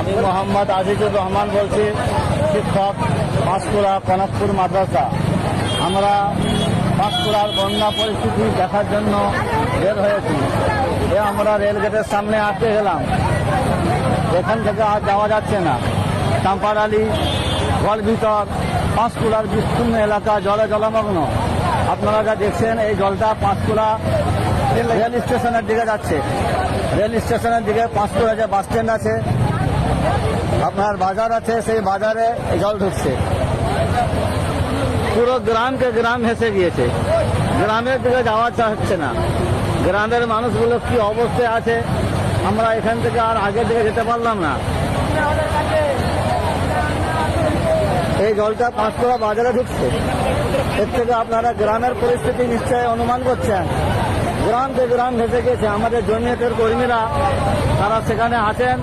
আমি মোহাম্মদ আজিজুর রহমান বলছি, শিক্ষক, পাঁশকুড়া কনকপুর মাদ্রাসা। আমরা পাঁশকুড়ার বন্যা পরিস্থিতি দেখার জন্য বের হয়েছি। আমরা রেলগেটের সামনে আটকে গেলাম, এখান থেকে আর যাওয়া যাচ্ছে না। চাম্পাডালি, গলভিতর, পাঁশকুড়ার বিস্তীর্ণ এলাকা জলে জলমগ্ন। আপনারা যা দেখছেন, এই জলটা পাঁশকুড়া রেল স্টেশনের দিকে যাচ্ছে। রেল স্টেশনের দিকে পাঁশকুড়া যে বাস স্ট্যান্ড আছে, আপনার বাজার আছে, সেই বাজারে জল ঢুকছে। পুরো গ্রামকে গ্রাম ভেসে গিয়েছে, গ্রামের দিকে যাওয়া হচ্ছে না। গ্রামের মানুষগুলো কি অবস্থায় আছে, আমরা এখান থেকে আর আগের দিকে যেতে পারলাম না। এই জলটা পাঁশকুড়া বাজারে ঢুকছে। এর থেকে আপনারা গ্রামের পরিস্থিতি নিশ্চয়ই অনুমান করছেন। গ্রামকে গ্রাম ভেসে গেছে। আমাদের জমিয়তের কর্মীরা তারা সেখানে আছেন।